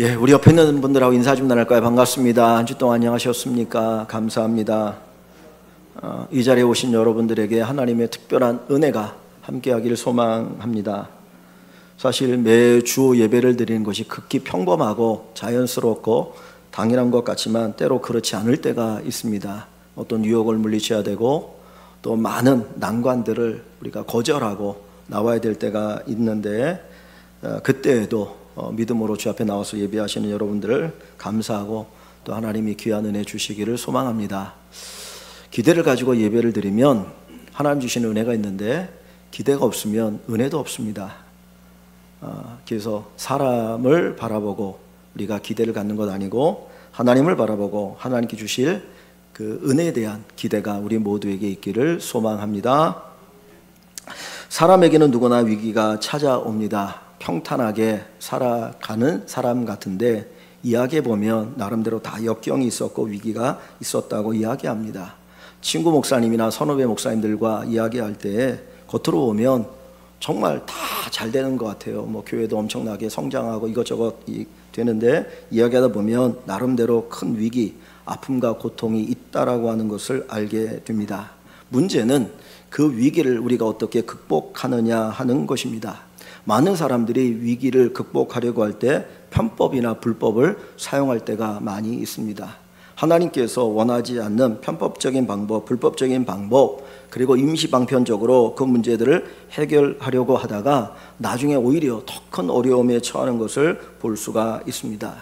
우리 옆에 있는 분들하고 인사 좀 나눌까요? 반갑습니다. 한 주 동안 안녕하셨습니까? 감사합니다. 이 자리에 오신 여러분들에게 하나님의 특별한 은혜가 함께하기를 소망합니다. 사실 매주 예배를 드리는 것이 극히 평범하고 자연스럽고 당연한 것 같지만 때로 그렇지 않을 때가 있습니다. 어떤 유혹을 물리쳐야 되고 또 많은 난관들을 우리가 거절하고 나와야 될 때가 있는데 그때에도 믿음으로 주 앞에 나와서 예배하시는 여러분들을 감사하고 또 하나님이 귀한 은혜 주시기를 소망합니다. 기대를 가지고 예배를 드리면 하나님 주시는 은혜가 있는데 기대가 없으면 은혜도 없습니다. 그래서 사람을 바라보고 우리가 기대를 갖는 것 아니고 하나님을 바라보고 하나님께 주실 그 은혜에 대한 기대가 우리 모두에게 있기를 소망합니다. 사람에게는 누구나 위기가 찾아옵니다. 평탄하게 살아가는 사람 같은데 이야기해 보면 나름대로 다 역경이 있었고 위기가 있었다고 이야기합니다. 친구 목사님이나 선후배 목사님들과 이야기할 때 겉으로 보면 정말 다 잘 되는 것 같아요. 교회도 엄청나게 성장하고 이것저것 되는데 이야기하다 보면 나름대로 큰 위기, 아픔과 고통이 있다라고 하는 것을 알게 됩니다. 문제는 그 위기를 우리가 어떻게 극복하느냐 하는 것입니다. 많은 사람들이 위기를 극복하려고 할 때 편법이나 불법을 사용할 때가 많이 있습니다. 하나님께서 원하지 않는 편법적인 방법, 불법적인 방법, 그리고 임시방편적으로 그 문제들을 해결하려고 하다가 나중에 오히려 더 큰 어려움에 처하는 것을 볼 수가 있습니다.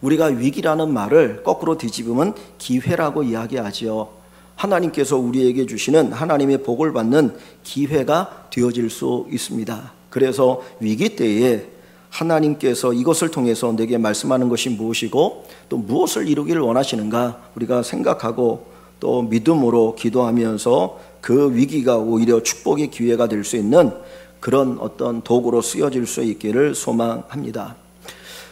우리가 위기라는 말을 거꾸로 뒤집으면 기회라고 이야기하지요. 하나님께서 우리에게 주시는 하나님의 복을 받는 기회가 되어질 수 있습니다. 그래서 위기 때에 하나님께서 이것을 통해서 내게 말씀하는 것이 무엇이고 또 무엇을 이루기를 원하시는가 우리가 생각하고 또 믿음으로 기도하면서 그 위기가 오히려 축복의 기회가 될 수 있는 그런 어떤 도구로 쓰여질 수 있기를 소망합니다.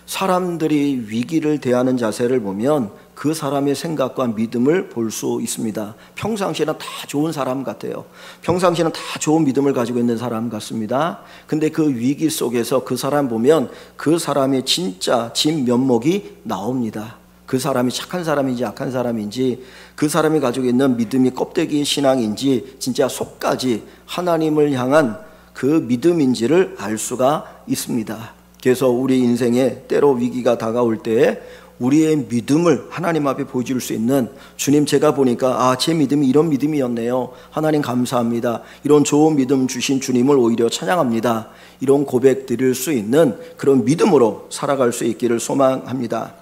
사람들이 위기를 대하는 자세를 보면 그 사람의 생각과 믿음을 볼 수 있습니다. 평상시에는 다 좋은 사람 같아요. 평상시에는 다 좋은 믿음을 가지고 있는 사람 같습니다. 근데 그 위기 속에서 그 사람 보면 그 사람의 진짜 진면목이 나옵니다. 그 사람이 착한 사람인지 악한 사람인지 그 사람이 가지고 있는 믿음이 껍데기 신앙인지 진짜 속까지 하나님을 향한 그 믿음인지를 알 수가 있습니다. 그래서 우리 인생에 때로 위기가 다가올 때에 우리의 믿음을 하나님 앞에 보여줄 수 있는 주님 제가 보니까 제 믿음이 이런 믿음이었네요. 하나님 감사합니다. 이런 좋은 믿음 주신 주님을 오히려 찬양합니다. 이런 고백 드릴 수 있는 그런 믿음으로 살아갈 수 있기를 소망합니다.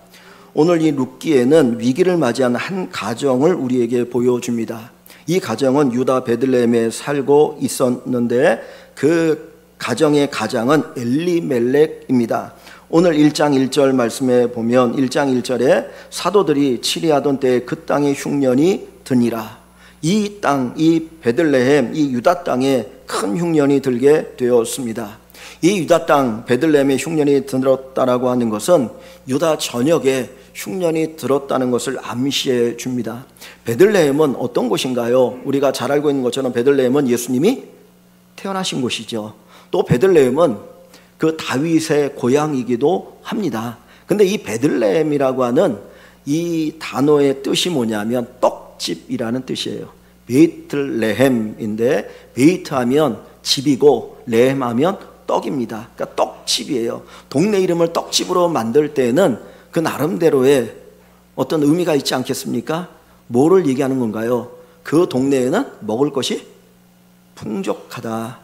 오늘 이 룻기에는 위기를 맞이한 한 가정을 우리에게 보여줍니다. 이 가정은 유다 베들레헴에 살고 있었는데 그 가정의 가장은 엘리멜렉입니다. 오늘 1장 1절 말씀에 보면 1장 1절에 사도들이 치리하던 때에 그 땅에 흉년이 드니라. 이 땅, 이 베들레헴, 이 유다 땅에 큰 흉년이 들게 되었습니다. 이 유다 땅 베들레헴에 흉년이 들었다라고 하는 것은 유다 전역에 흉년이 들었다는 것을 암시해 줍니다. 베들레헴은 어떤 곳인가요? 우리가 잘 알고 있는 것처럼 베들레헴은 예수님이 태어나신 곳이죠. 또 베들레헴은 그 다윗의 고향이기도 합니다. 근데 이 베들레헴이라고 하는 이 단어의 뜻이 뭐냐면 떡집이라는 뜻이에요. 베이틀레헴인데 베이트 하면 집이고 레헴 하면 떡입니다. 그러니까 떡집이에요. 동네 이름을 떡집으로 만들 때는 그 나름대로의 어떤 의미가 있지 않겠습니까? 뭐를 얘기하는 건가요? 그 동네에는 먹을 것이 풍족하다.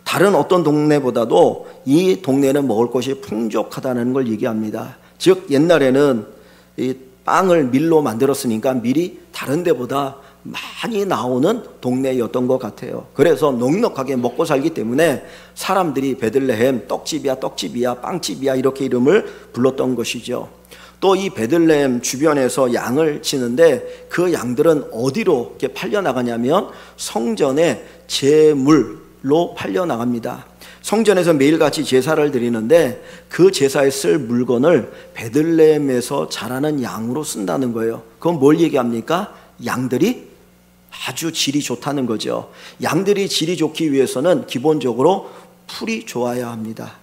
다른 어떤 동네보다도 이 동네는 먹을 것이 풍족하다는 걸 얘기합니다. 즉 옛날에는 이 빵을 밀로 만들었으니까 밀이 다른 데보다 많이 나오는 동네였던 것 같아요. 그래서 넉넉하게 먹고 살기 때문에 사람들이 베들레헴 떡집이야 떡집이야 빵집이야 이렇게 이름을 불렀던 것이죠. 또 이 베들레헴 주변에서 양을 치는데 그 양들은 어디로 이렇게 팔려나가냐면 성전의 제물로 팔려나갑니다. 성전에서 매일같이 제사를 드리는데 그 제사에 쓸 물건을 베들레헴에서 자라는 양으로 쓴다는 거예요. 그건 뭘 얘기합니까? 양들이 아주 질이 좋다는 거죠. 양들이 질이 좋기 위해서는 기본적으로 풀이 좋아야 합니다.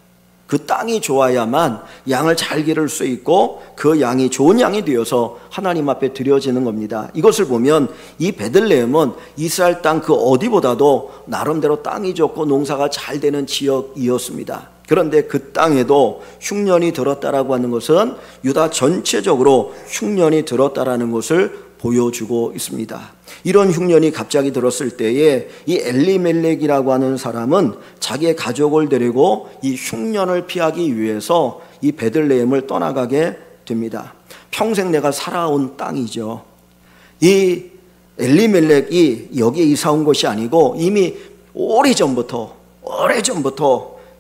그 땅이 좋아야만 양을 잘 기를 수 있고 그 양이 좋은 양이 되어서 하나님 앞에 드려지는 겁니다. 이것을 보면 이 베들레헴은 이스라엘 땅 그 어디보다도 나름대로 땅이 좋고 농사가 잘 되는 지역이었습니다. 그런데 그 땅에도 흉년이 들었다라고 하는 것은 유다 전체적으로 흉년이 들었다라는 것을 보여주고 있습니다. 이런 흉년이 갑자기 들었을 때에 이 엘리멜렉이라고 하는 사람은 자기의 가족을 데리고 이 흉년을 피하기 위해서 이 베들레헴을 떠나가게 됩니다. 평생 내가 살아온 땅이죠. 이 엘리멜렉이 여기에 이사 온 것이 아니고 이미 오래전부터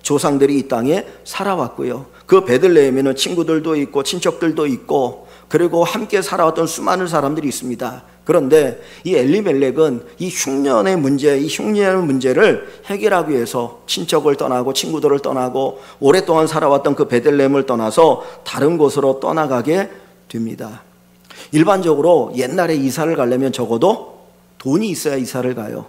조상들이 이 땅에 살아왔고요. 그 베들레헴에는 친구들도 있고 친척들도 있고 그리고 함께 살아왔던 수많은 사람들이 있습니다. 그런데 이 엘리멜렉은 이 흉년의 문제를 해결하기 위해서 친척을 떠나고 친구들을 떠나고 오랫동안 살아왔던 그 베들레헴을 떠나서 다른 곳으로 떠나가게 됩니다. 일반적으로 옛날에 이사를 가려면 적어도 돈이 있어야 이사를 가요.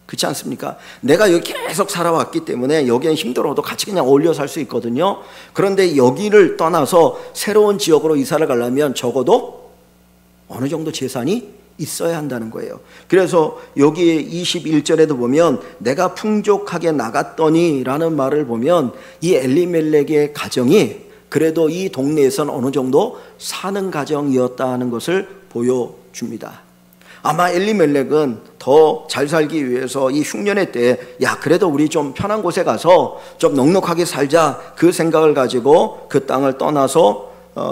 그렇지 않습니까? 내가 여기 계속 살아왔기 때문에 여기는 힘들어도 같이 그냥 어울려 살 수 있거든요. 그런데 여기를 떠나서 새로운 지역으로 이사를 가려면 적어도 어느 정도 재산이 있어야 한다는 거예요. 그래서 여기 21절에도 보면 내가 풍족하게 나갔더니 라는 말을 보면 이 엘리멜렉의 가정이 그래도 이 동네에서는 어느 정도 사는 가정이었다는 것을 보여줍니다. 아마 엘리멜렉은 더 잘 살기 위해서 이 흉년의 때에 야 그래도 우리 좀 편한 곳에 가서 좀 넉넉하게 살자 그 생각을 가지고 그 땅을 떠나서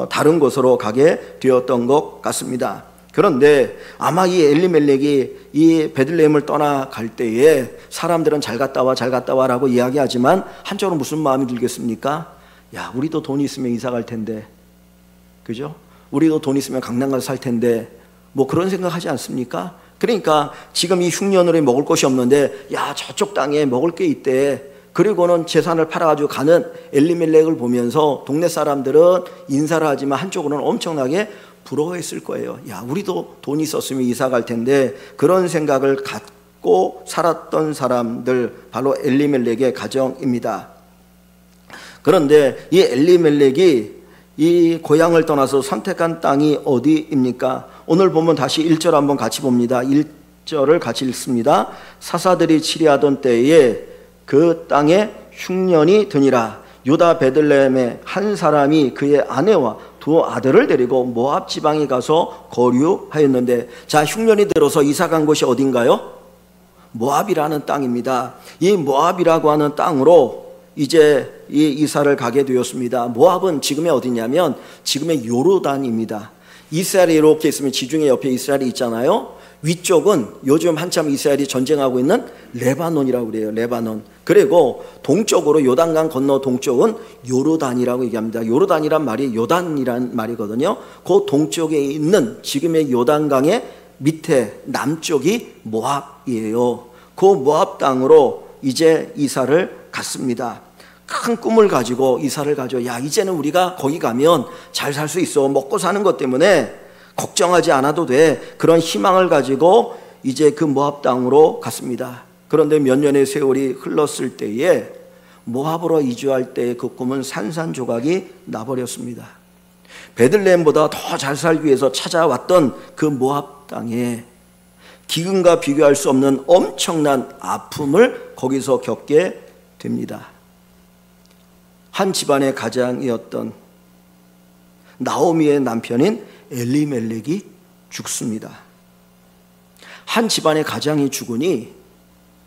다른 곳으로 가게 되었던 것 같습니다. 그런데 아마 이 엘리멜렉이 이 베들레헴을 떠나갈 때에 사람들은 잘 갔다 와 라고 이야기하지만 한쪽으로 무슨 마음이 들겠습니까? 야 우리도 돈 있으면 이사 갈 텐데, 그죠? 우리도 돈 있으면 강남 가서 살 텐데 뭐 그런 생각하지 않습니까? 그러니까 지금 이 흉년으로 먹을 것이 없는데 야 저쪽 땅에 먹을 게 있대. 그리고는 재산을 팔아가지고 가는 엘리멜렉을 보면서 동네 사람들은 인사를 하지만 한쪽으로는 엄청나게 부러워했을 거예요. 야 우리도 돈 있었으면 이사 갈 텐데. 그런 생각을 갖고 살았던 사람들 바로 엘리멜렉의 가정입니다. 그런데 이 엘리멜렉이 이 고향을 떠나서 선택한 땅이 어디입니까? 오늘 보면 다시 1절 한번 같이 봅니다. 1절을 같이 읽습니다. 사사들이 치리하던 때에 그 땅에 흉년이 드니라. 유다 베들레헴의 한 사람이 그의 아내와 두 아들을 데리고 모압 지방에 가서 거류하였는데, 자 흉년이 들어서 이사 간 곳이 어딘가요? 모압이라는 땅입니다. 이 모압이라고 하는 땅으로 이제 이 이사를 가게 되었습니다. 모압은 지금의 어디냐면 지금의 요르단입니다. 이스라엘이 이렇게 있으면 지중해 옆에 이스라엘이 있잖아요. 위쪽은 요즘 한참 이스라엘이 전쟁하고 있는 레바논이라고 그래요. 레바논. 그리고 동쪽으로 요단강 건너 동쪽은 요르단이라고 얘기합니다. 요르단이란 말이 요단이란 말이거든요. 그 동쪽에 있는 지금의 요단강의 밑에 남쪽이 모압이에요. 그 모압 땅으로 이제 이사를 갔습니다. 큰 꿈을 가지고 이사를 가죠. 야 이제는 우리가 거기 가면 잘 살 수 있어. 먹고 사는 것 때문에 걱정하지 않아도 돼. 그런 희망을 가지고 이제 그 모압 땅으로 갔습니다. 그런데 몇 년의 세월이 흘렀을 때에 모압으로 이주할 때의 그 꿈은 산산조각이 나버렸습니다. 베들레헴보다 더 잘 살기 위해서 찾아왔던 그 모압 땅에 기근과 비교할 수 없는 엄청난 아픔을 거기서 겪게 됩니다. 한 집안의 가장이었던 나오미의 남편인 엘리멜렉이 죽습니다. 한 집안의 가장이 죽으니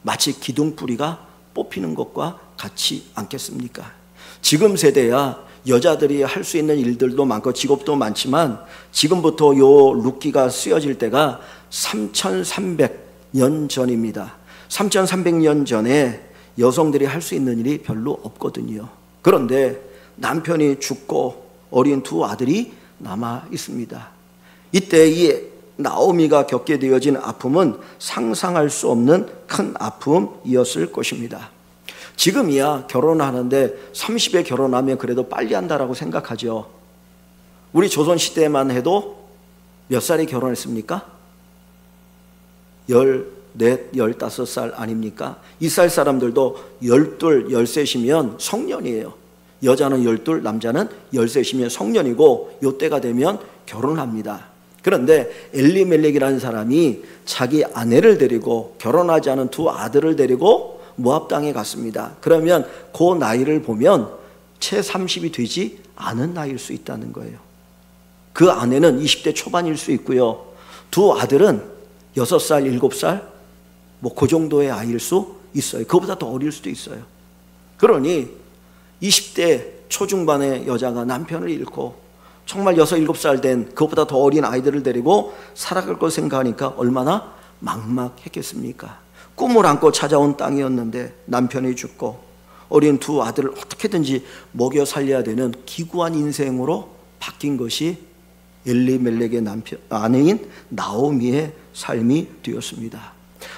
마치 기둥뿌리가 뽑히는 것과 같지 않겠습니까? 지금 세대야 여자들이 할 수 있는 일들도 많고 직업도 많지만 지금부터 요 룻기가 쓰여질 때가 3300년 전입니다. 3300년 전에 여성들이 할 수 있는 일이 별로 없거든요. 그런데 남편이 죽고 어린 두 아들이 남아 있습니다. 이때 이 나오미가 겪게 되어진 아픔은 상상할 수 없는 큰 아픔이었을 것입니다. 지금이야 결혼하는데 30에 결혼하면 그래도 빨리 한다라고 생각하죠. 우리 조선시대만 해도 몇 살에 결혼했습니까? 14, 15살 아닙니까? 이스라엘 사람들도 12, 13이면 성년이에요. 여자는 12, 남자는 13이면 성년이고 이때가 되면 결혼을 합니다. 그런데 엘리멜렉이라는 사람이 자기 아내를 데리고 결혼하지 않은 두 아들을 데리고 모압 땅에 갔습니다. 그러면 그 나이를 보면 채 30이 되지 않은 나이일 수 있다는 거예요. 그 아내는 20대 초반일 수 있고요. 두 아들은 6살, 7살 뭐 그 정도의 아이일 수 있어요. 그보다 더 어릴 수도 있어요. 그러니 20대 초중반의 여자가 남편을 잃고 정말 6, 7살 된 그것보다 더 어린 아이들을 데리고 살아갈 걸 생각하니까 얼마나 막막했겠습니까? 꿈을 안고 찾아온 땅이었는데 남편이 죽고 어린 두 아들을 어떻게든지 먹여 살려야 되는 기구한 인생으로 바뀐 것이 엘리멜렉의 아내인 나오미의 삶이 되었습니다.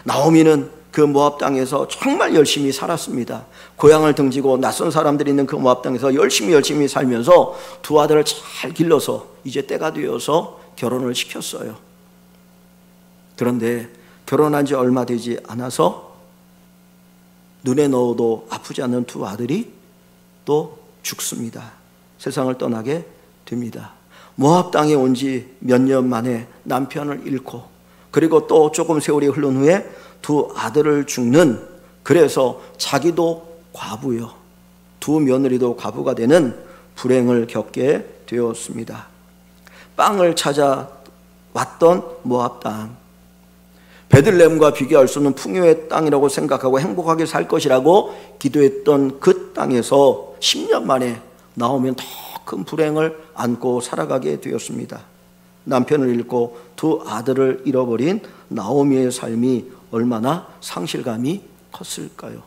나오미는 그 모압 땅에서 정말 열심히 살았습니다. 고향을 등지고 낯선 사람들이 있는 그 모압 땅에서 열심히 살면서 두 아들을 잘 길러서 이제 때가 되어서 결혼을 시켰어요. 그런데 결혼한 지 얼마 되지 않아서 눈에 넣어도 아프지 않는 두 아들이 또 죽습니다. 세상을 떠나게 됩니다. 모압 땅에 온 지 몇 년 만에 남편을 잃고 그리고 또 조금 세월이 흐른 후에 두 아들을 죽는, 그래서 자기도 과부요, 두 며느리도 과부가 되는 불행을 겪게 되었습니다. 빵을 찾아 왔던 모압 땅, 베들레헴과 비교할 수 없는 풍요의 땅이라고 생각하고 행복하게 살 것이라고 기도했던 그 땅에서 10년 만에 나오면 더 큰 불행을 안고 살아가게 되었습니다. 남편을 잃고 두 아들을 잃어버린 나오미의 삶이 얼마나 상실감이 컸을까요?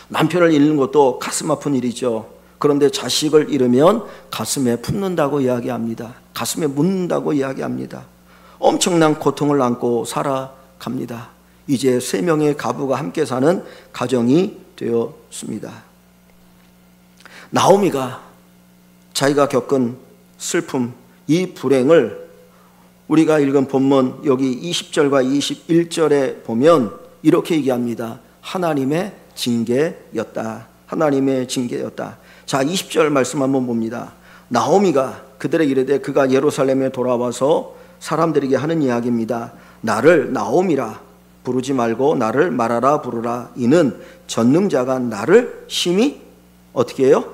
남편을 잃는 것도 가슴 아픈 일이죠. 그런데 자식을 잃으면 가슴에 품는다고 이야기합니다. 가슴에 묻는다고 이야기합니다. 엄청난 고통을 안고 살아갑니다. 이제 3명의 가부가 함께 사는 가정이 되었습니다. 나오미가 자기가 겪은 슬픔, 이 불행을 우리가 읽은 본문 여기 20절과 21절에 보면 이렇게 얘기합니다. 하나님의 징계였다. 하나님의 징계였다. 자, 20절 말씀 한번 봅니다. 나오미가 그들에게 이르되 그가 예루살렘에 돌아와서 사람들에게 하는 이야기입니다. 나를 나오미라 부르지 말고 나를 마라라 부르라. 이는 전능자가 나를 심히 어떻게 해요?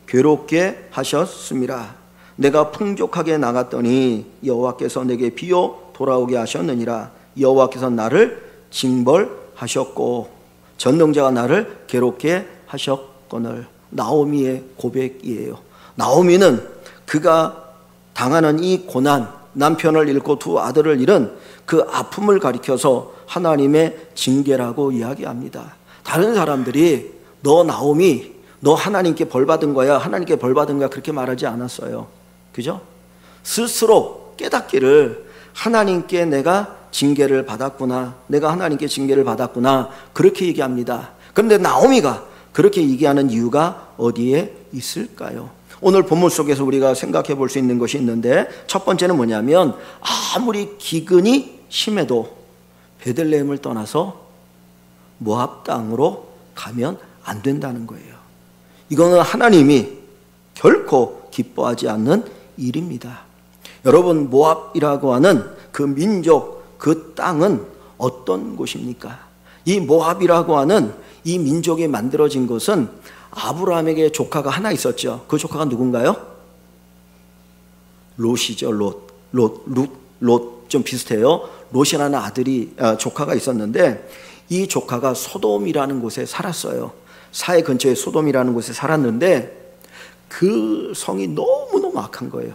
괴롭게 하셨습니다. 내가 풍족하게 나갔더니 여호와께서 내게 비어 돌아오게 하셨느니라. 여호와께서 나를 징벌하셨고 전능자가 나를 괴롭게 하셨거늘. 나오미의 고백이에요. 나오미는 그가 당하는 이 고난, 남편을 잃고 두 아들을 잃은 그 아픔을 가리켜서 하나님의 징계라고 이야기합니다. 다른 사람들이 너 나오미, 너 하나님께 벌 받은 거야, 하나님께 벌 받은 거야, 그렇게 말하지 않았어요. 그죠? 스스로 깨닫기를 하나님께 내가 징계를 받았구나, 내가 하나님께 징계를 받았구나, 그렇게 얘기합니다. 그런데 나오미가 그렇게 얘기하는 이유가 어디에 있을까요? 오늘 본문 속에서 우리가 생각해 볼 수 있는 것이 있는데, 첫 번째는 뭐냐면 아무리 기근이 심해도 베들레헴을 떠나서 모압 땅으로 가면 안 된다는 거예요. 이거는 하나님이 결코 기뻐하지 않는 일입니다. 여러분, 모압이라고 하는 그 민족, 그 땅은 어떤 곳입니까? 이 모압이라고 하는 이 민족이 만들어진 것은 아브라함에게 조카가 하나 있었죠. 그 조카가 누군가요? 롯이죠. 롯 좀 비슷해요. 롯이라는 조카가 있었는데 이 조카가 소돔이라는 곳에 살았어요. 사해 근처에 소돔이라는 곳에 살았는데 그 성이 너무너무 악한 거예요.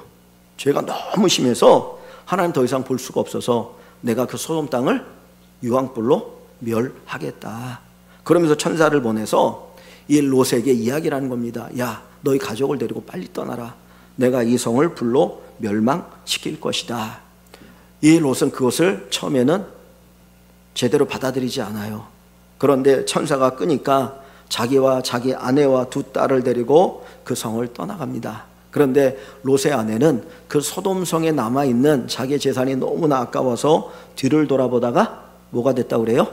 죄가 너무 심해서 하나님 더 이상 볼 수가 없어서 내가 그 소돔 땅을 유황불로 멸하겠다. 그러면서 천사를 보내서 이 롯에게 이야기를 하는 겁니다. 야, 너희 가족을 데리고 빨리 떠나라. 내가 이 성을 불로 멸망시킬 것이다. 이 롯은 그것을 처음에는 제대로 받아들이지 않아요. 그런데 천사가 끄니까 자기와 자기 아내와 두 딸을 데리고 그 성을 떠나갑니다. 그런데 롯의 아내는 그 소돔성에 남아있는 자기 재산이 너무나 아까워서 뒤를 돌아보다가 뭐가 됐다고 그래요?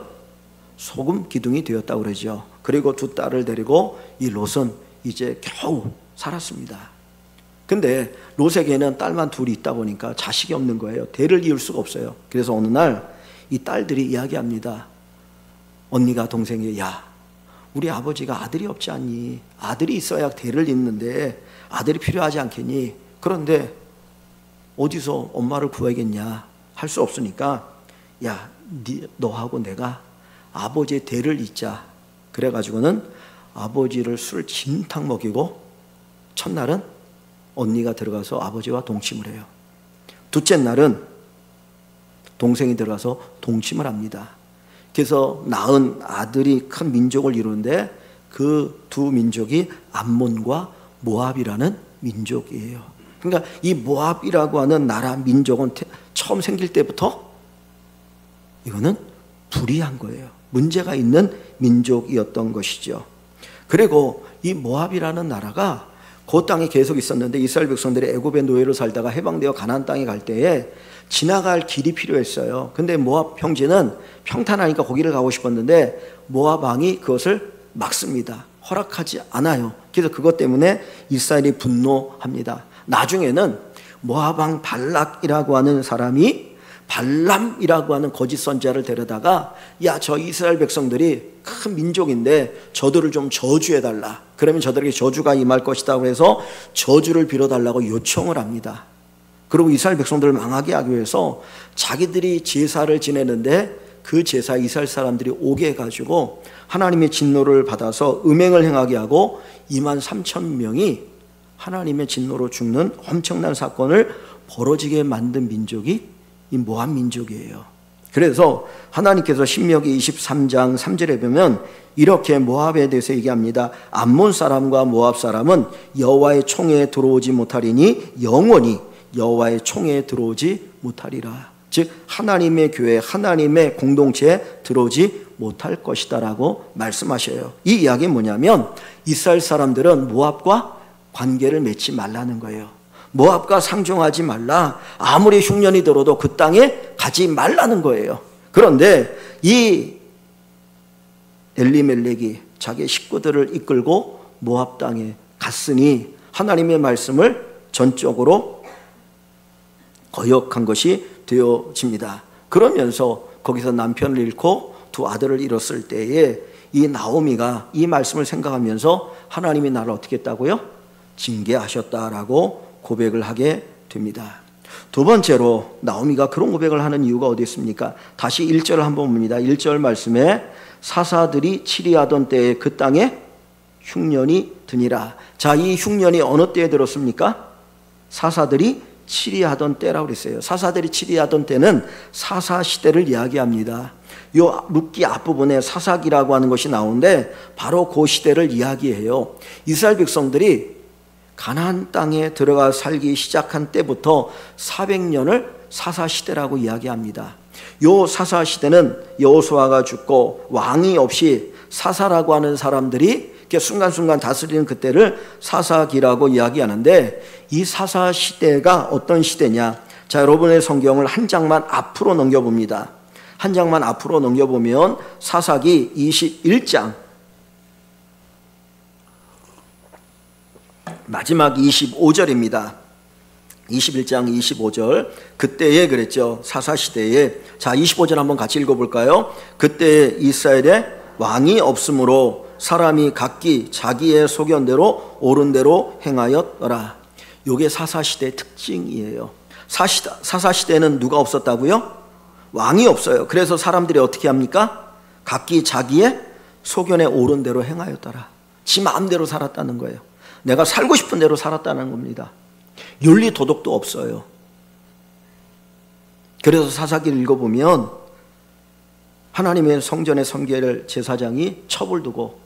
소금 기둥이 되었다고 그러죠. 그리고 두 딸을 데리고 이 롯은 이제 겨우 살았습니다. 근데 롯에게는 딸만 둘이 있다 보니까 자식이 없는 거예요. 대를 이을 수가 없어요. 그래서 어느 날 이 딸들이 이야기합니다. 언니가 동생에게, 야, 우리 아버지가 아들이 없지 않니? 아들이 있어야 대를 잇는데 아들이 필요하지 않겠니? 그런데 어디서 엄마를 구하겠냐? 할 수 없으니까, 야, 너하고 내가 아버지의 대를 잇자. 그래가지고는 아버지를 술 진탕 먹이고, 첫날은 언니가 들어가서 아버지와 동침을 해요. 둘째 날은 동생이 들어가서 동침을 합니다. 그래서 낳은 아들이 큰 민족을 이루는데 그 두 민족이 암몬과 모압이라는 민족이에요. 그러니까 이 모압이라고 하는 나라 민족은 처음 생길 때부터 이거는 불의한 거예요. 문제가 있는 민족이었던 것이죠. 그리고 이 모압이라는 나라가 그 땅에 계속 있었는데 이스라엘 백성들이 애굽의 노예로 살다가 해방되어 가나안 땅에 갈 때에 지나갈 길이 필요했어요. 근데 모압 형제는 평탄하니까 거기를 가고 싶었는데 모압 왕이 그것을 막습니다. 허락하지 않아요. 그래서 그것 때문에 이스라엘이 분노합니다. 나중에는 모압 왕 발락이라고 하는 사람이 발람이라고 하는 거짓 선지자를 데려다가, 야, 저 이스라엘 백성들이 큰 민족인데 저들을 좀 저주해달라. 그러면 저들에게 저주가 임할 것이다. 그래서 저주를 빌어달라고 요청을 합니다. 그리고 이스라엘 백성들을 망하게 하기 위해서 자기들이 제사를 지내는데 그 제사에 이스라엘 사람들이 오게 해가지고 하나님의 진노를 받아서 음행을 행하게 하고 23,000명이 하나님의 진노로 죽는 엄청난 사건을 벌어지게 만든 민족이 이 모압 민족이에요. 그래서 하나님께서 신명기 23장 3절에 보면 이렇게 모압에 대해서 얘기합니다. 암몬 사람과 모압 사람은 여호와의 총에 들어오지 못하리니 영원히 여호와의 총에 들어오지 못하리라. 즉 하나님의 교회, 하나님의 공동체에 들어오지 못할 것이다 라고 말씀하셔요. 이 이야기는 뭐냐면 이스라엘 사람들은 모압과 관계를 맺지 말라는 거예요. 모압과 상종하지 말라. 아무리 흉년이 들어도 그 땅에 가지 말라는 거예요. 그런데 이 엘리멜렉이 자기 식구들을 이끌고 모압 땅에 갔으니 하나님의 말씀을 전적으로 거역한 것이 되어집니다. 그러면서 거기서 남편을 잃고 두 아들을 잃었을 때에 이 나오미가 이 말씀을 생각하면서 하나님이 나를 어떻게 했다고요? 징계하셨다라고 고백을 하게 됩니다. 두 번째로 나오미가 그런 고백을 하는 이유가 어디 있습니까? 다시 1절을 한번 봅니다. 1절 말씀에 사사들이 치리하던 때에 그 땅에 흉년이 드니라. 자, 이 흉년이 어느 때에 들었습니까? 사사들이 치리하던 때라고 그랬어요. 사사들이 치리하던 때는 사사시대를 이야기합니다. 요 룻기 앞부분에 사사기라고 하는 것이 나오는데 바로 그 시대를 이야기해요. 이스라엘 백성들이 가나안 땅에 들어가 살기 시작한 때부터 400년을 사사시대라고 이야기합니다. 요 사사시대는 여호수아가 죽고 왕이 없이 사사라고 하는 사람들이 순간순간 다스리는 그때를 사사기라고 이야기하는데 이 사사시대가 어떤 시대냐? 자, 여러분의 성경을 한 장만 앞으로 넘겨봅니다. 한 장만 앞으로 넘겨보면 사사기 21장 마지막 25절입니다. 21장 25절. 그때에 그랬죠. 사사시대에. 자, 25절 한번 같이 읽어볼까요? 그때 이스라엘에 왕이 없으므로 사람이 각기 자기의 소견대로 옳은 대로 행하였더라. 이게 사사시대의 특징이에요. 사사시대는 누가 없었다고요? 왕이 없어요. 그래서 사람들이 어떻게 합니까? 각기 자기의 소견에 옳은 대로 행하였더라. 지 마음대로 살았다는 거예요. 내가 살고 싶은 대로 살았다는 겁니다. 윤리 도덕도 없어요. 그래서 사사기를 읽어보면 하나님의 성전의 성결 제사장이 첩을 두고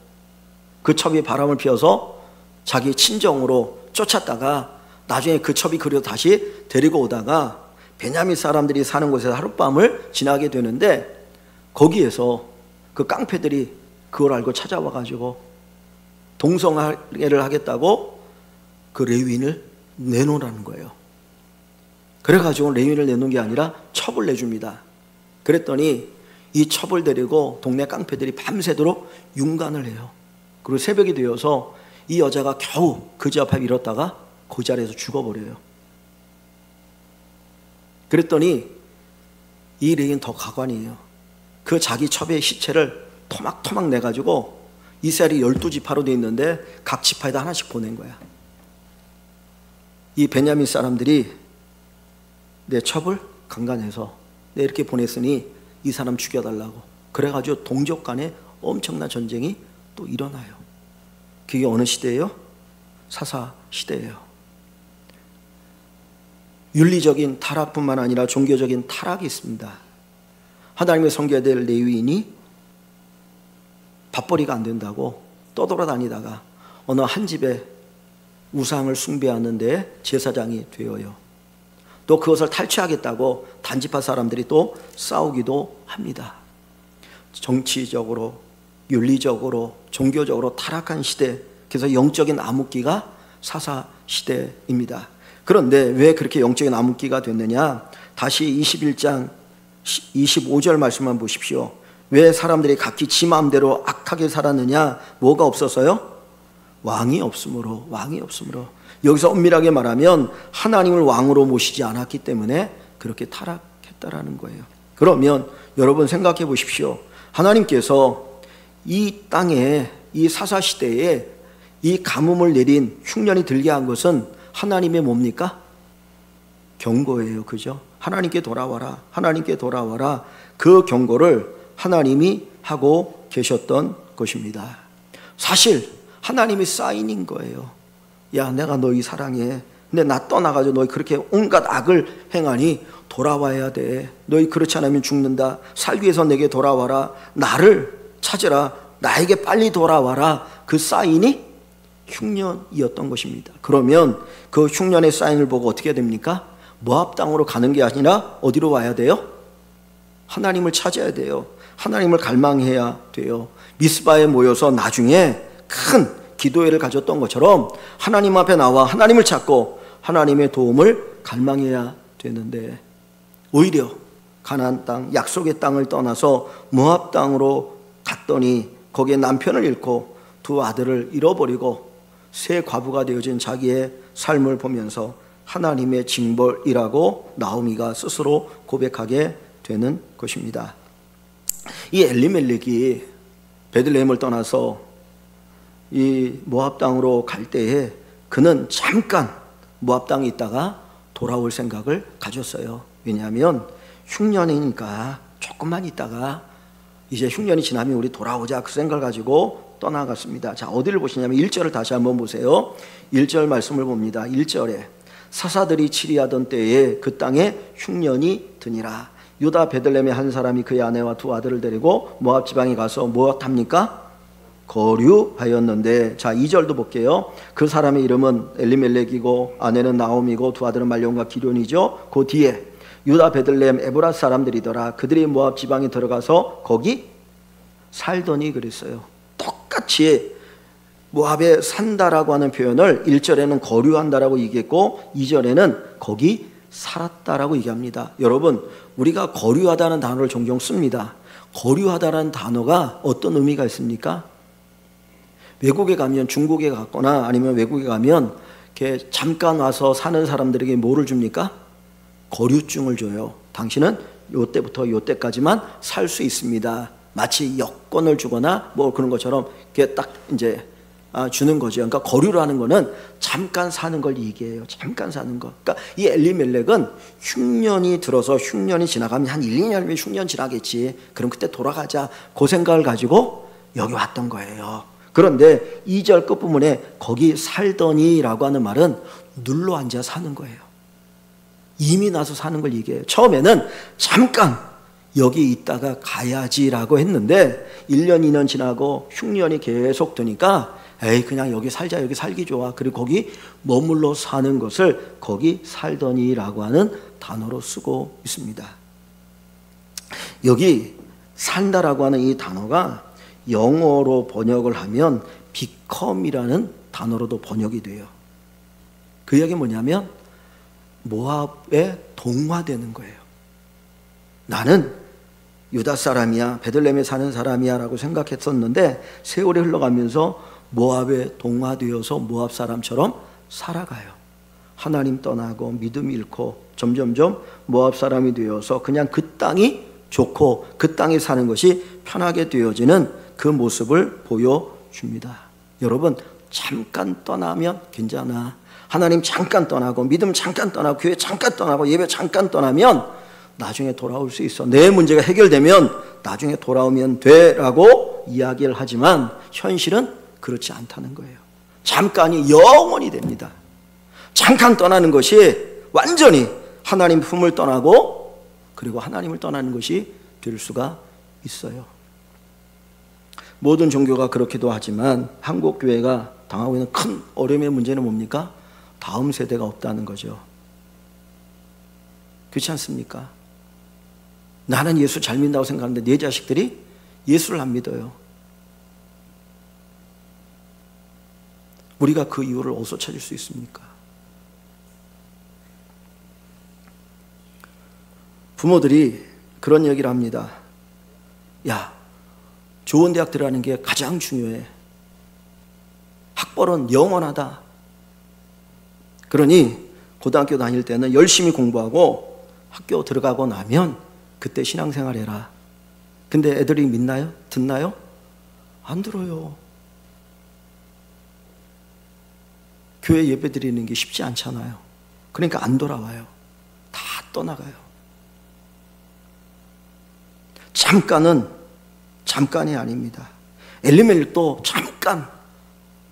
그 첩이 바람을 피워서 자기 친정으로 쫓았다가 나중에 그 첩이 그리고 다시 데리고 오다가 베냐민 사람들이 사는 곳에서 하룻밤을 지나게 되는데 거기에서 그 깡패들이 그걸 알고 찾아와가지고 동성애를 하겠다고 그 레위인을 내놓으라는 거예요. 그래가지고 레위인을 내놓은 게 아니라 첩을 내줍니다. 그랬더니 이 첩을 데리고 동네 깡패들이 밤새도록 윤관을 해요. 그리고 새벽이 되어서 이 여자가 겨우 그지 앞에 밀었다가 그 자리에서 죽어버려요. 그랬더니 이 레위는 더 가관이에요. 그 자기 첩의 시체를 토막토막 내가지고 이스라엘이 12지파로 되어 있는데 각 지파에다 하나씩 보낸 거야. 이 베냐민 사람들이 내 첩을 강간해서 내 이렇게 보냈으니 이 사람 죽여달라고. 그래가지고 동족 간에 엄청난 전쟁이 또 일어나요. 그게 어느 시대예요? 사사 시대예요. 윤리적인 타락뿐만 아니라 종교적인 타락이 있습니다. 하나님의 섬겨야 될 레위인이 밥벌이가 안 된다고 떠돌아다니다가 어느 한 집에 우상을 숭배하는데 제사장이 되어요. 또 그것을 탈취하겠다고 단지파 사람들이 또 싸우기도 합니다. 정치적으로, 윤리적으로, 종교적으로 타락한 시대, 그래서 영적인 암흑기가 사사 시대입니다. 그런데 왜 그렇게 영적인 암흑기가 됐느냐? 다시 21장 25절 말씀만 보십시오. 왜 사람들이 각기 지 마음대로 악하게 살았느냐? 뭐가 없어서요? 왕이 없으므로. 여기서 엄밀하게 말하면 하나님을 왕으로 모시지 않았기 때문에 그렇게 타락했다라는 거예요. 그러면 여러분 생각해 보십시오. 하나님께서 이 땅에, 이 사사시대에 이 가뭄을 내린 흉년이 들게 한 것은 하나님의 뭡니까? 경고예요. 그죠? 하나님께 돌아와라. 하나님께 돌아와라. 그 경고를 하나님이 하고 계셨던 것입니다. 사실 하나님의 사인인 거예요. 야, 내가 너희 사랑해. 근데 나 떠나가지고 너희 그렇게 온갖 악을 행하니 돌아와야 돼. 너희 그렇지 않으면 죽는다. 살기 위해서 내게 돌아와라. 나를 찾으라. 나에게 빨리 돌아와라. 그 사인이 흉년이었던 것입니다. 그러면 그 흉년의 사인을 보고 어떻게 됩니까? 모압 땅으로 가는 게 아니라 어디로 와야 돼요? 하나님을 찾아야 돼요. 하나님을 갈망해야 돼요. 미스바에 모여서 나중에 큰 기도회를 가졌던 것처럼 하나님 앞에 나와 하나님을 찾고 하나님의 도움을 갈망해야 되는데, 오히려 가나안 땅, 약속의 땅을 떠나서 모압 땅으로 갔더니 거기에 남편을 잃고 두 아들을 잃어버리고 새 과부가 되어진 자기의 삶을 보면서 하나님의 징벌이라고 나오미가 스스로 고백하게 되는 것입니다. 이 엘리멜렉이 베들레헴을 떠나서 이 모압 땅으로 갈 때에 그는 잠깐 모압 땅에 있다가 돌아올 생각을 가졌어요. 왜냐하면 흉년이니까 조금만 있다가 이제 흉년이 지나면 우리 돌아오자, 그 생각을 가지고 떠나갔습니다. 자, 어디를 보시냐면 1절을 다시 한번 보세요. 1절 말씀을 봅니다. 1절에 사사들이 치리하던 때에 그 땅에 흉년이 드니라. 유다 베들레헴의 한 사람이 그의 아내와 두 아들을 데리고 모압 지방에 가서 무엇합니까? 거류하였는데, 자 2절도 볼게요. 그 사람의 이름은 엘리멜렉이고 아내는 나옴이고 두 아들은 말론과 기련이죠. 그 뒤에 유다 베들레헴 에브라 사람들이더라. 그들이 모압 지방에 들어가서 거기 살더니 그랬어요. 똑같이 모압에 산다라고 하는 표현을 1절에는 거류한다라고 얘기했고 2절에는 거기 살았다라고 얘기합니다. 여러분, 우리가 거류하다는 단어를 종종 씁니다. 거류하다라는 단어가 어떤 의미가 있습니까? 외국에 가면, 중국에 갔거나 아니면 외국에 가면 이렇게 잠깐 와서 사는 사람들에게 뭐를 줍니까? 거류증을 줘요. 당신은 요때부터 요때까지만 살 수 있습니다. 마치 여권을 주거나 뭐 그런 것처럼 이렇게 딱 이제 주는 거죠. 그러니까 거류라는 거는 잠깐 사는 걸 얘기해요. 잠깐 사는 거. 그러니까 이 엘리멜렉은 흉년이 들어서 흉년이 지나가면 한 1, 2년이면 흉년 지나겠지. 그럼 그때 돌아가자. 그 생각을 가지고 여기 왔던 거예요. 그런데 2절 끝부분에 거기 살더니라고 하는 말은 눌러 앉아 사는 거예요. 이미 나서 사는 걸 얘기해요. 처음에는 잠깐 여기 있다가 가야지라고 했는데 1년, 2년 지나고 흉년이 계속 드니까 에이 그냥 여기 살자, 여기 살기 좋아. 그리고 거기 머물러 사는 것을 거기 살더니라고 하는 단어로 쓰고 있습니다. 여기 산다라고 하는 이 단어가 영어로 번역을 하면 become이라는 단어로도 번역이 돼요. 그 이야기는 뭐냐면 모압에 동화되는 거예요. 나는 유다 사람이야, 베들레헴에 사는 사람이야 라고 생각했었는데 세월이 흘러가면서 모압에 동화되어서 모압 사람처럼 살아가요. 하나님 떠나고 믿음 잃고 점점점 모압 사람이 되어서 그냥 그 땅이 좋고 그 땅에 사는 것이 편하게 되어지는 그 모습을 보여줍니다. 여러분, 잠깐 떠나면 괜찮아. 하나님 잠깐 떠나고 믿음 잠깐 떠나고 교회 잠깐 떠나고 예배 잠깐 떠나면 나중에 돌아올 수 있어. 내 문제가 해결되면 나중에 돌아오면 돼라고 이야기를 하지만 현실은 그렇지 않다는 거예요. 잠깐이 영원히 됩니다. 잠깐 떠나는 것이 완전히 하나님 품을 떠나고 그리고 하나님을 떠나는 것이 될 수가 있어요. 모든 종교가 그렇기도 하지만 한국 교회가 당하고 있는 큰 어려움의 문제는 뭡니까? 다음 세대가 없다는 거죠. 그렇지 않습니까? 나는 예수 잘 믿는다고 생각하는데 내 자식들이 예수를 안 믿어요. 우리가 그 이유를 어디서 찾을 수 있습니까? 부모들이 그런 얘기를 합니다. 야, 좋은 대학 들어가는 게 가장 중요해. 학벌은 영원하다. 그러니 고등학교 다닐 때는 열심히 공부하고 학교 들어가고 나면 그때 신앙생활 해라. 근데 애들이 믿나요? 듣나요? 안 들어요. 교회 예배 드리는 게 쉽지 않잖아요. 그러니까 안 돌아와요. 다 떠나가요. 잠깐은 잠깐이 아닙니다. 엘리멜렉도 잠깐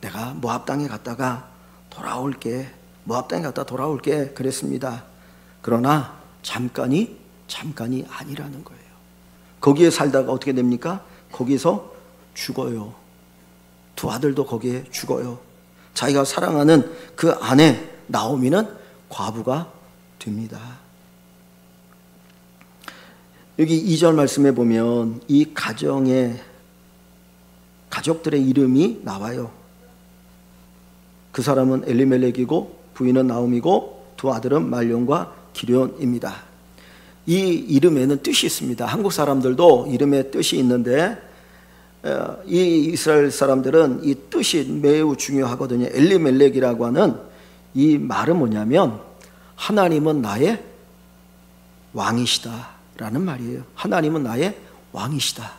내가 모압 땅에 갔다가 돌아올게. 모압 땅에 갔다 돌아올게 그랬습니다. 그러나 잠깐이 아니라는 거예요. 거기에 살다가 어떻게 됩니까? 거기서 죽어요. 두 아들도 거기에 죽어요. 자기가 사랑하는 그 아내 나오미는 과부가 됩니다. 여기 2절 말씀에 보면 이 가정의 가족들의 이름이 나와요. 그 사람은 엘리멜렉이고 부인은 나오미고 두 아들은 말론과 기럧입니다. 이 이름에는 뜻이 있습니다. 한국 사람들도 이름에 뜻이 있는데 이 이스라엘 사람들은 이 뜻이 매우 중요하거든요. 엘리멜렉이라고 하는 이 말은 뭐냐면 하나님은 나의 왕이시다 라는 말이에요. 하나님은 나의 왕이시다.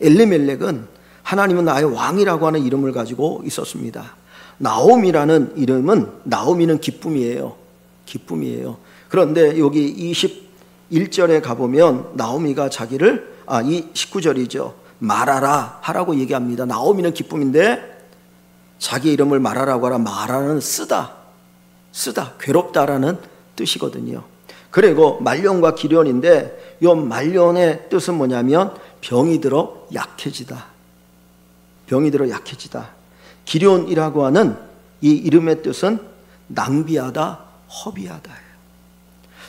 엘리멜렉은 하나님은 나의 왕이라고 하는 이름을 가지고 있었습니다. 나오미라는 이름은 나오미는 기쁨이에요. 기쁨이에요. 그런데 여기 21절에 가보면 나오미가 자기를 이 19절이죠. 말하라 하라고 얘기합니다. 나오미는 기쁨인데 자기 이름을 말하라고 하라. 말하는 쓰다 괴롭다라는 뜻이거든요. 그리고 말론과 기럧인데 이 말론의 뜻은 뭐냐면 병이 들어 약해지다. 병이 들어 약해지다. 기럧이라고 하는 이 이름의 뜻은 낭비하다, 허비하다예요.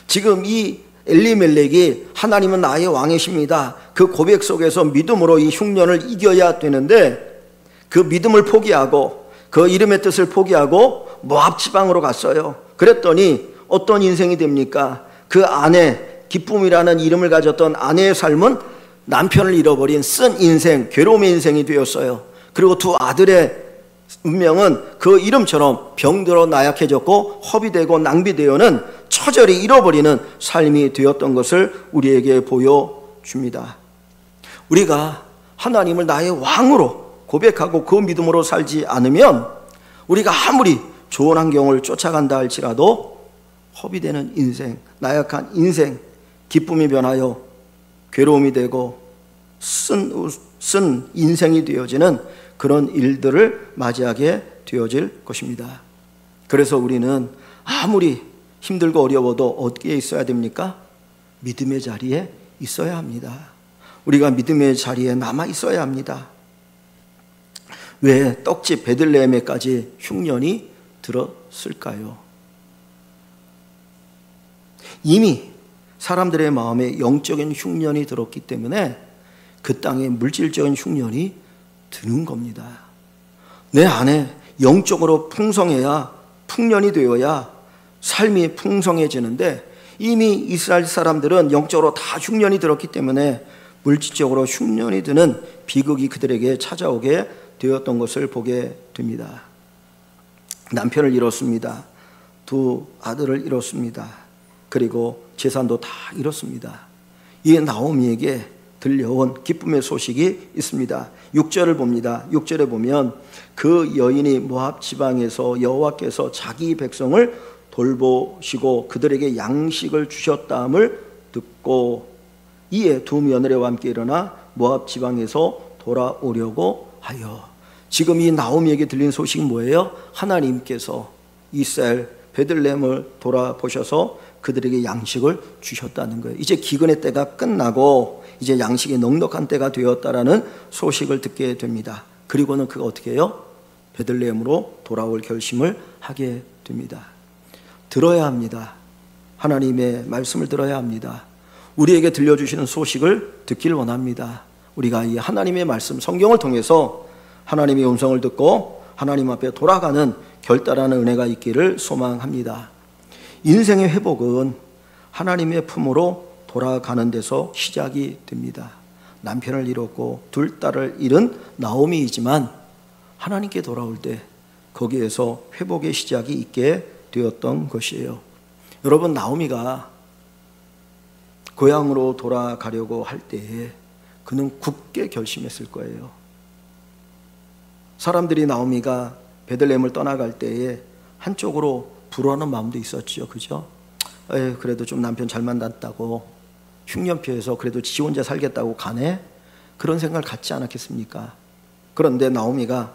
지금 이 엘리멜렉이 하나님은 나의 왕이십니다. 그 고백 속에서 믿음으로 이 흉년을 이겨야 되는데 그 믿음을 포기하고 그 이름의 뜻을 포기하고 모압 지방으로 갔어요. 그랬더니 어떤 인생이 됩니까? 그 아내, 기쁨이라는 이름을 가졌던 아내의 삶은 남편을 잃어버린 쓴 인생, 괴로움의 인생이 되었어요. 그리고 두 아들의 운명은 그 이름처럼 병들어 나약해졌고 허비되고 낭비되어는 처절히 잃어버리는 삶이 되었던 것을 우리에게 보여줍니다. 우리가 하나님을 나의 왕으로 고백하고 그 믿음으로 살지 않으면 우리가 아무리 좋은 환경을 쫓아간다 할지라도 허비되는 인생, 나약한 인생, 기쁨이 변하여 괴로움이 되고 쓴 인생이 되어지는 그런 일들을 맞이하게 되어질 것입니다. 그래서 우리는 아무리 힘들고 어려워도 어디에 있어야 됩니까? 믿음의 자리에 있어야 합니다. 우리가 믿음의 자리에 남아 있어야 합니다. 왜 떡집 베들레헴에까지 흉년이 들었을까요? 이미 사람들의 마음에 영적인 흉년이 들었기 때문에 그 땅에 물질적인 흉년이 드는 겁니다. 내 안에 영적으로 풍성해야, 풍년이 되어야 삶이 풍성해지는데 이미 이스라엘 사람들은 영적으로 다 흉년이 들었기 때문에 물질적으로 흉년이 드는 비극이 그들에게 찾아오게 되었던 것을 보게 됩니다. 남편을 잃었습니다. 두 아들을 잃었습니다. 그리고 재산도 다 잃었습니다. 이 나오미에게 들려온 기쁨의 소식이 있습니다. 6절을 봅니다. 6절에 보면 그 여인이 모압 지방에서 여호와께서 자기 백성을 돌보시고 그들에게 양식을 주셨다함을 듣고 이에 두 며느리와 함께 일어나 모압 지방에서 돌아오려고 하여. 지금 이 나오미에게 들린 소식은 뭐예요? 하나님께서 이스라엘 베들레헴을 돌아보셔서 그들에게 양식을 주셨다는 거예요. 이제 기근의 때가 끝나고 이제 양식이 넉넉한 때가 되었다라는 소식을 듣게 됩니다. 그리고는 그가 어떻게 해요? 베들레헴으로 돌아올 결심을 하게 됩니다. 들어야 합니다. 하나님의 말씀을 들어야 합니다. 우리에게 들려주시는 소식을 듣길 원합니다. 우리가 이 하나님의 말씀, 성경을 통해서 하나님의 음성을 듣고 하나님 앞에 돌아가는 결단하는 은혜가 있기를 소망합니다. 인생의 회복은 하나님의 품으로 돌아가는 데서 시작이 됩니다. 남편을 잃었고 둘 딸을 잃은 나오미이지만 하나님께 돌아올 때 거기에서 회복의 시작이 있게 되었던 것이에요. 여러분, 나오미가 고향으로 돌아가려고 할 때에 그는 굳게 결심했을 거예요. 사람들이 나오미가 베들레헴을 떠나갈 때에 한쪽으로 부러워하는 마음도 있었죠. 그죠? 그래도 좀 남편 잘 만났다고 흉년피해서 그래도 지 혼자 살겠다고 가네? 그런 생각을 갖지 않았겠습니까? 그런데 나오미가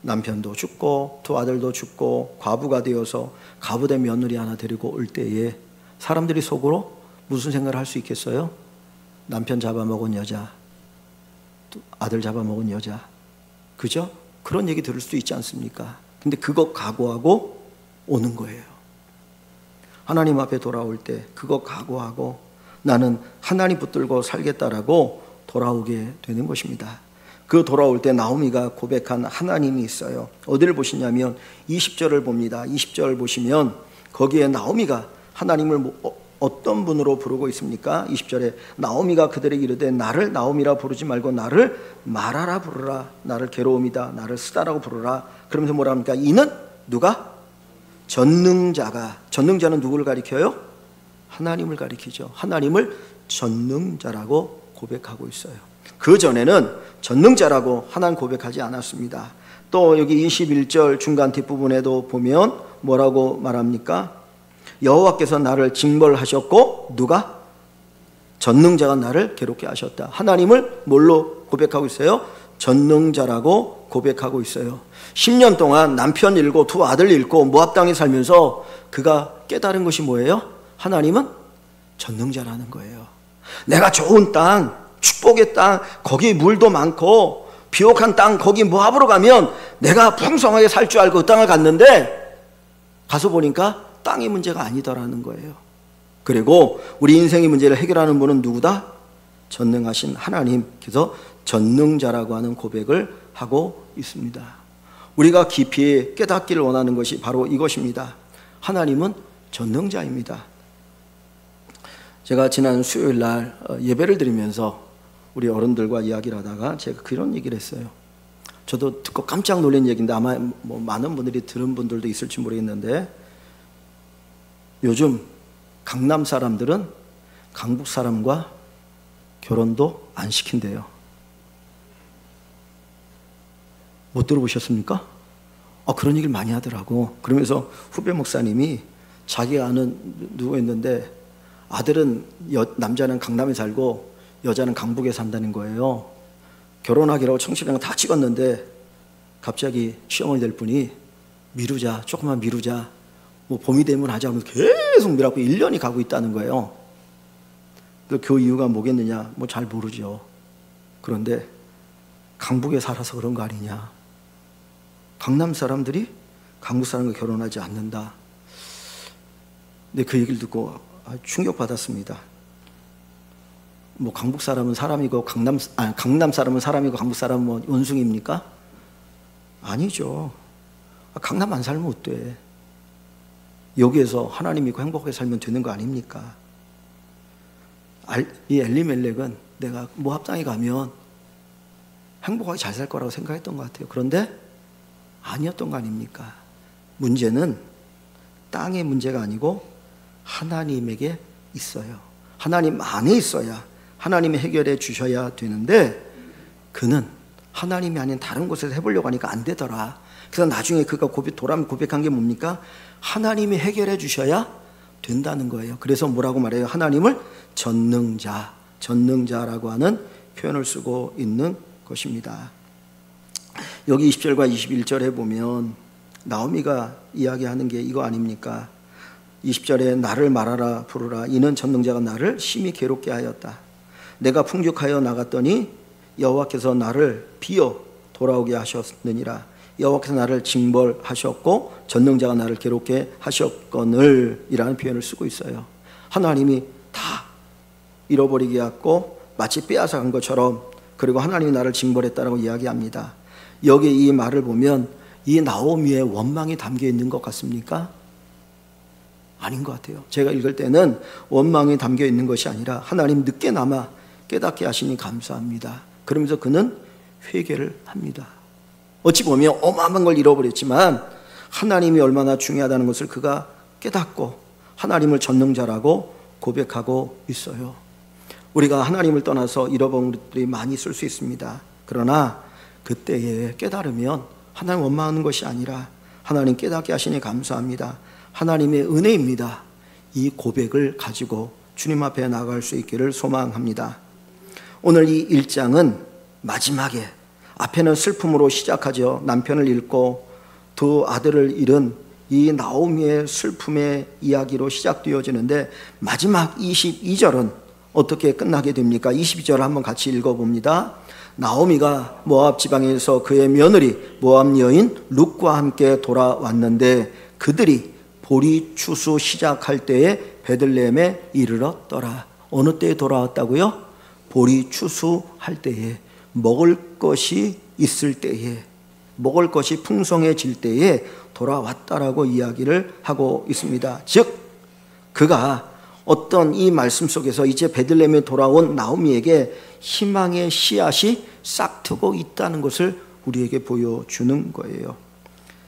남편도 죽고 두 아들도 죽고 과부가 되어서 과부된 며느리 하나 데리고 올 때에 사람들이 속으로 무슨 생각을 할 수 있겠어요? 남편 잡아먹은 여자, 아들 잡아먹은 여자, 그죠? 그런 얘기 들을 수도 있지 않습니까? 근데 그거 각오하고 오는 거예요. 하나님 앞에 돌아올 때 그거 각오하고 나는 하나님 붙들고 살겠다라고 돌아오게 되는 것입니다. 그 돌아올 때 나오미가 고백한 하나님이 있어요. 어디를 보시냐면 20절을 봅니다. 20절을 보시면 거기에 나오미가 하나님을 어떤 분으로 부르고 있습니까? 20절에 나오미가 그들에게 이르되 나를 나오미라 부르지 말고 나를 마라라 부르라. 나를 괴로움이다. 나를 쓰다라고 부르라. 그러면서 뭐라 합니까? 이는 누가? 전능자는 누구를 가리켜요? 하나님을 가리키죠. 하나님을 전능자라고 고백하고 있어요. 그 전에는 전능자라고 하나님 고백하지 않았습니다. 또 여기 21절 중간 뒷부분에도 보면 뭐라고 말합니까? 여호와께서 나를 징벌하셨고 누가? 전능자가 나를 괴롭게 하셨다. 하나님을 뭘로 고백하고 있어요? 전능자라고 고백하고 있어요. 10년 동안 남편 잃고 두 아들 잃고 모압 땅에 살면서 그가 깨달은 것이 뭐예요? 하나님은 전능자라는 거예요. 내가 좋은 땅, 축복의 땅, 거기 물도 많고 비옥한 땅, 거기 모압으로 가면 내가 풍성하게 살 줄 알고 그 땅을 갔는데 가서 보니까 땅의 문제가 아니더라는 거예요. 그리고 우리 인생의 문제를 해결하는 분은 누구다? 전능하신 하나님께서 전능자라고 하는 고백을 하고 있습니다. 우리가 깊이 깨닫기를 원하는 것이 바로 이것입니다. 하나님은 전능자입니다. 제가 지난 수요일 날 예배를 드리면서 우리 어른들과 이야기를 하다가 제가 그런 얘기를 했어요. 저도 듣고 깜짝 놀란 얘기인데 아마 많은 분들이 들은 분들도 있을지 모르겠는데 요즘 강남 사람들은 강북 사람과 결혼도 안 시킨대요. 못 들어보셨습니까? 그런 얘기를 많이 하더라고. 그러면서 후배 목사님이 자기가 아는 누구 있는데 아들은 남자는 강남에 살고 여자는 강북에 산다는 거예요. 결혼하기로 청첩장 다 찍었는데 갑자기 시어머니 될 분이 미루자, 조금만 미루자, 봄이 되면 하자 하면서 계속 미라고 1년이 가고 있다는 거예요. 그 이유가 뭐겠느냐? 잘 모르죠. 그런데 강북에 살아서 그런 거 아니냐? 강남 사람들이 강북 사람과 결혼하지 않는다. 근데 그 얘기를 듣고 충격받았습니다. 강북 사람은 사람이고 강남 사람은 사람이고 강북 사람은 원숭이입니까? 아니죠. 강남 안 살면 어때? 여기에서 하나님 믿고 행복하게 살면 되는 거 아닙니까? 이 엘리멜렉은 내가 모압 땅에 가면 행복하게 잘 살 거라고 생각했던 것 같아요. 그런데 아니었던 거 아닙니까? 문제는 땅의 문제가 아니고 하나님에게 있어요. 하나님 안에 있어야 하나님이 해결해 주셔야 되는데 그는 하나님이 아닌 다른 곳에서 해보려고 하니까 안 되더라. 그래서 나중에 그가 고백한 게 뭡니까? 하나님이 해결해 주셔야 된다는 거예요. 그래서 뭐라고 말해요? 하나님을 전능자라고 하는 표현을 쓰고 있는 것입니다. 여기 20절과 21절에 보면 나오미가 이야기하는 게 이거 아닙니까? 20절에 나를 말하라 부르라 이는 전능자가 나를 심히 괴롭게 하였다. 내가 풍족하여 나갔더니 여호와께서 나를 비어 돌아오게 하셨느니라. 여호와께서 나를 징벌하셨고 전능자가 나를 괴롭게 하셨거늘 이라는 표현을 쓰고 있어요. 하나님이 다 잃어버리게 했고 마치 빼앗아간 것처럼, 그리고 하나님이 나를 징벌했다라고 이야기합니다. 여기 이 말을 보면 이 나오미의 원망이 담겨 있는 것 같습니까? 아닌 것 같아요. 제가 읽을 때는 원망이 담겨 있는 것이 아니라 하나님 늦게나마 깨닫게 하시니 감사합니다. 그러면서 그는 회개를 합니다. 어찌 보면 어마어마한 걸 잃어버렸지만 하나님이 얼마나 중요하다는 것을 그가 깨닫고 하나님을 전능자라고 고백하고 있어요. 우리가 하나님을 떠나서 잃어버린 것들이 많이 있을 수 있습니다. 그러나 그때에 깨달으면 하나님 원망하는 것이 아니라 하나님 깨닫게 하시니 감사합니다, 하나님의 은혜입니다, 이 고백을 가지고 주님 앞에 나아갈 수 있기를 소망합니다. 오늘 이 1장은 마지막에 앞에는 슬픔으로 시작하죠. 남편을 잃고 두 아들을 잃은 이 나오미의 슬픔의 이야기로 시작되어지는데 마지막 22절은 어떻게 끝나게 됩니까? 22절을 한번 같이 읽어봅니다. 나오미가 모압 지방에서 그의 며느리 모압 여인 룻과 함께 돌아왔는데 그들이 보리 추수 시작할 때에 베들레헴에 이르렀더라. 어느 때에 돌아왔다고요? 보리 추수할 때에, 먹을 것이 있을 때에, 먹을 것이 풍성해질 때에 돌아왔다라고 이야기를 하고 있습니다. 즉 그가 어떤 이 말씀 속에서 이제 베들레헴에 돌아온 나오미에게 희망의 씨앗이 싹트고 있다는 것을 우리에게 보여주는 거예요.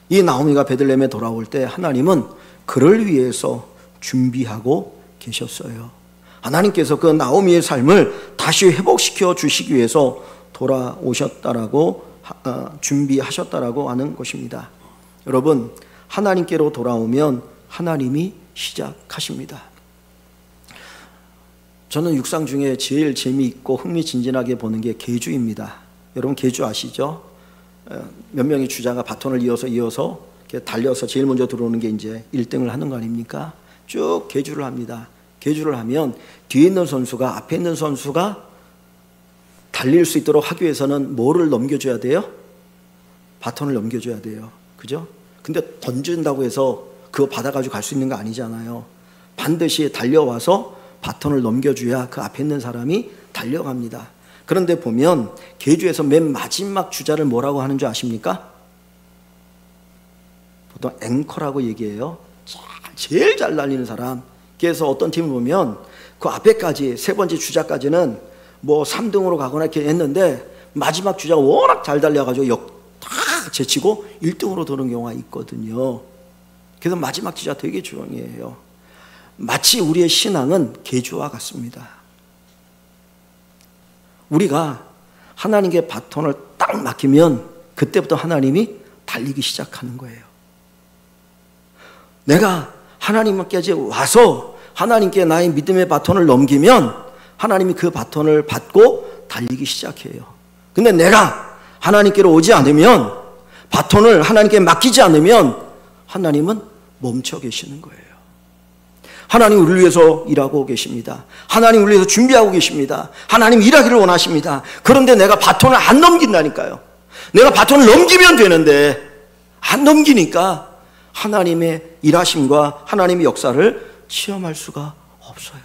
이 나오미가 베들레헴에 돌아올 때 하나님은 그를 위해서 준비하고 계셨어요. 하나님께서 그 나오미의 삶을 다시 회복시켜 주시기 위해서 돌아오셨다라고 준비하셨다라고 하는 것입니다. 여러분, 하나님께로 돌아오면 하나님이 시작하십니다. 저는 육상 중에 제일 재미있고 흥미진진하게 보는 게 계주입니다. 여러분 계주 아시죠? 몇 명의 주자가 바톤을 이어서 이렇게 달려서 제일 먼저 들어오는 게 이제 1등을 하는 거 아닙니까? 쭉 계주를 합니다. 계주를 하면 뒤에 있는 선수가 앞에 있는 선수가 달릴 수 있도록 하기 위해서는 뭐를 넘겨줘야 돼요? 바톤을 넘겨줘야 돼요. 그죠? 근데 던진다고 해서 그거 받아가지고 갈 수 있는 거 아니잖아요. 반드시 달려와서 바톤을 넘겨줘야 그 앞에 있는 사람이 달려갑니다. 그런데 보면 계주에서 맨 마지막 주자를 뭐라고 하는 줄 아십니까? 보통 앵커라고 얘기해요. 제일 잘 달리는 사람. 그래서 어떤 팀을 보면 그 앞에까지 세 번째 주자까지는 뭐 3등으로 가거나 이렇게 했는데 마지막 주자가 워낙 잘 달려가지고 다 제치고 1등으로 도는 경우가 있거든요. 그래서 마지막 주자 되게 중요해요. 마치 우리의 신앙은 계주와 같습니다. 우리가 하나님께 바톤을 딱 맡기면 그때부터 하나님이 달리기 시작하는 거예요. 내가 하나님께까지 와서 하나님께 나의 믿음의 바톤을 넘기면 하나님이 그 바톤을 받고 달리기 시작해요. 근데 내가 하나님께로 오지 않으면, 바톤을 하나님께 맡기지 않으면 하나님은 멈춰 계시는 거예요. 하나님 우리를 위해서 일하고 계십니다. 하나님 우리를 위해서 준비하고 계십니다. 하나님 일하기를 원하십니다. 그런데 내가 바톤을 안 넘긴다니까요. 내가 바톤을 넘기면 되는데 안 넘기니까 하나님의 일하심과 하나님의 역사를 시험할 수가 없어요.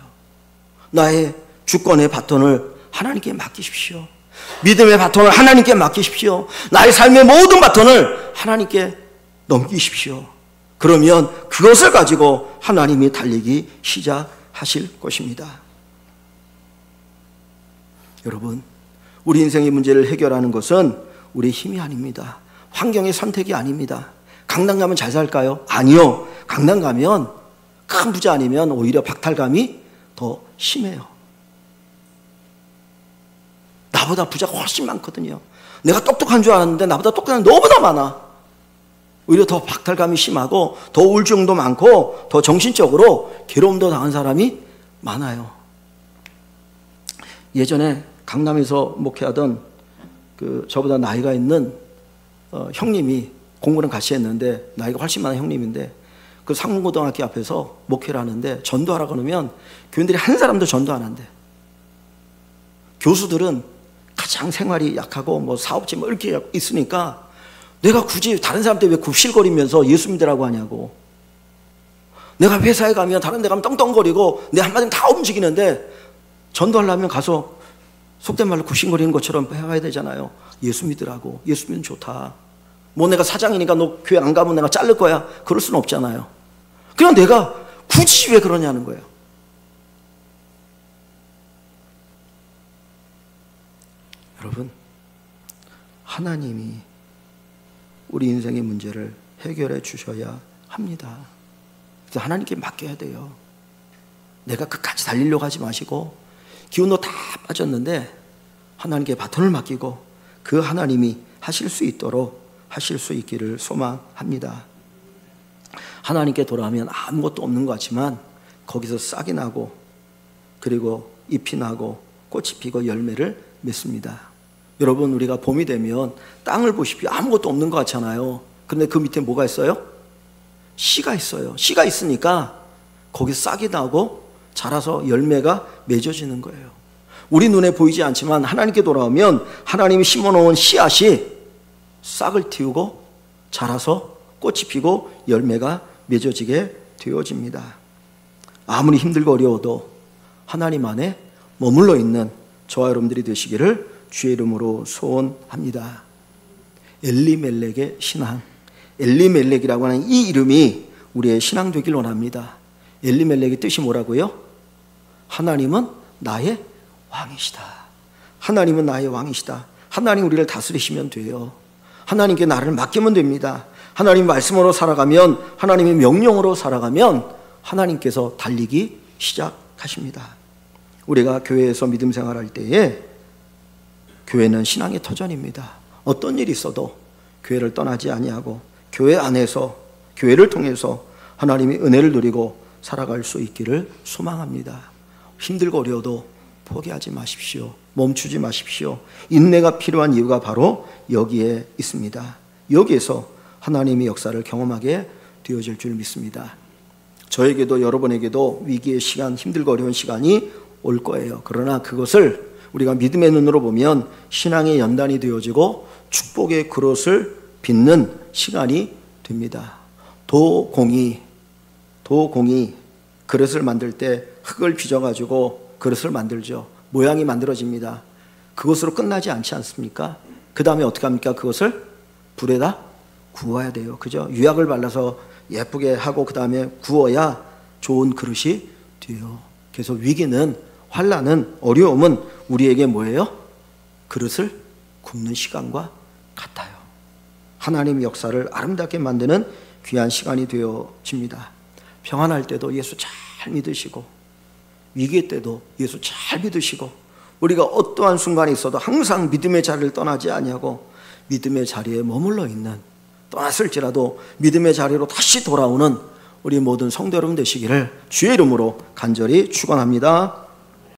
나의 주권의 바톤을 하나님께 맡기십시오. 믿음의 바톤을 하나님께 맡기십시오. 나의 삶의 모든 바톤을 하나님께 넘기십시오. 그러면 그것을 가지고 하나님이 달리기 시작하실 것입니다. 여러분, 우리 인생의 문제를 해결하는 것은 우리 힘이 아닙니다. 환경의 선택이 아닙니다. 강남 가면 잘 살까요? 아니요. 강남 가면 큰 부자 아니면 오히려 박탈감이 더 심해요. 나보다 부자가 훨씬 많거든요. 내가 똑똑한 줄 알았는데 나보다 똑똑한 사람이 너무나 많아. 오히려 더 박탈감이 심하고 더 우울증도 많고 더 정신적으로 괴로움도 당한 사람이 많아요. 예전에 강남에서 목회하던 저보다 나이가 있는 형님이 공부는 같이 했는데 나이가 훨씬 많은 형님인데 그 상문고등학교 앞에서 목회를 하는데 전도하라 그러면 교인들이 한 사람도 전도 안 한대. 교수들은 가장 생활이 약하고 뭐 사업지 뭐 이렇게 있으니까 내가 굳이 다른 사람한테 왜 굽실거리면서 예수 믿으라고 하냐고. 내가 회사에 가면 다른 데 가면 떵떵거리고 내 한마디면 다 움직이는데 전도하려면 가서 속된 말로 굽실거리는 것처럼 해야 되잖아요. 예수 믿으라고. 예수 믿으면 좋다. 뭐 내가 사장이니까 너 교회 안 가면 내가 자를 거야. 그럴 수는 없잖아요. 그냥 내가 굳이 왜 그러냐는 거예요. 여러분, 하나님이 우리 인생의 문제를 해결해 주셔야 합니다. 그래서 하나님께 맡겨야 돼요. 내가 끝까지 달리려고 하지 마시고 기운도 다 빠졌는데 하나님께 바톤을 맡기고 그 하나님이 하실 수 있도록 하실 수 있기를 소망합니다. 하나님께 돌아오면 아무것도 없는 것 같지만 거기서 싹이 나고 그리고 잎이 나고 꽃이 피고 열매를 맺습니다. 여러분, 우리가 봄이 되면 땅을 보십시오. 아무것도 없는 것 같잖아요. 그런데 그 밑에 뭐가 있어요? 씨가 있어요. 씨가 있으니까 거기 싹이 나고 자라서 열매가 맺어지는 거예요. 우리 눈에 보이지 않지만 하나님께 돌아오면 하나님이 심어놓은 씨앗이 싹을 틔우고 자라서 꽃이 피고 열매가 맺어지게 되어집니다. 아무리 힘들고 어려워도 하나님 안에 머물러 있는 저와 여러분들이 되시기를 주의 이름으로 소원합니다. 엘리멜렉의 신앙, 엘리멜렉이라고 하는 이 이름이 우리의 신앙 되길 원합니다. 엘리멜렉의 뜻이 뭐라고요? 하나님은 나의 왕이시다. 하나님은 나의 왕이시다. 하나님 우리를 다스리시면 돼요. 하나님께 나를 맡기면 됩니다. 하나님 말씀으로 살아가면, 하나님의 명령으로 살아가면 하나님께서 달리기 시작하십니다. 우리가 교회에서 믿음 생활할 때에 교회는 신앙의 터전입니다. 어떤 일이 있어도 교회를 떠나지 아니하고 교회 안에서 교회를 통해서 하나님의 은혜를 누리고 살아갈 수 있기를 소망합니다. 힘들고 어려워도 포기하지 마십시오. 멈추지 마십시오. 인내가 필요한 이유가 바로 여기에 있습니다. 여기에서 하나님의 역사를 경험하게 되어질 줄 믿습니다. 저에게도 여러분에게도 위기의 시간, 힘들고 어려운 시간이 올 거예요. 그러나 그것을 우리가 믿음의 눈으로 보면 신앙의 연단이 되어지고 축복의 그릇을 빚는 시간이 됩니다. 도공이 그릇을 만들 때 흙을 빚어가지고 그릇을 만들죠. 모양이 만들어집니다. 그것으로 끝나지 않지 않습니까? 그 다음에 어떻게 합니까? 그것을 불에다 구워야 돼요. 그죠? 유약을 발라서 예쁘게 하고 그 다음에 구워야 좋은 그릇이 돼요. 그래서 위기는, 환난은, 어려움은 우리에게 뭐예요? 그릇을 굽는 시간과 같아요. 하나님의 역사를 아름답게 만드는 귀한 시간이 되어집니다. 평안할 때도 예수 잘 믿으시고 위기 때도 예수 잘 믿으시고 우리가 어떠한 순간이 있어도 항상 믿음의 자리를 떠나지 아니하고 믿음의 자리에 머물러 있는, 떠났을지라도 믿음의 자리로 다시 돌아오는 우리 모든 성도 여러분 되시기를 주의 이름으로 간절히 축원합니다.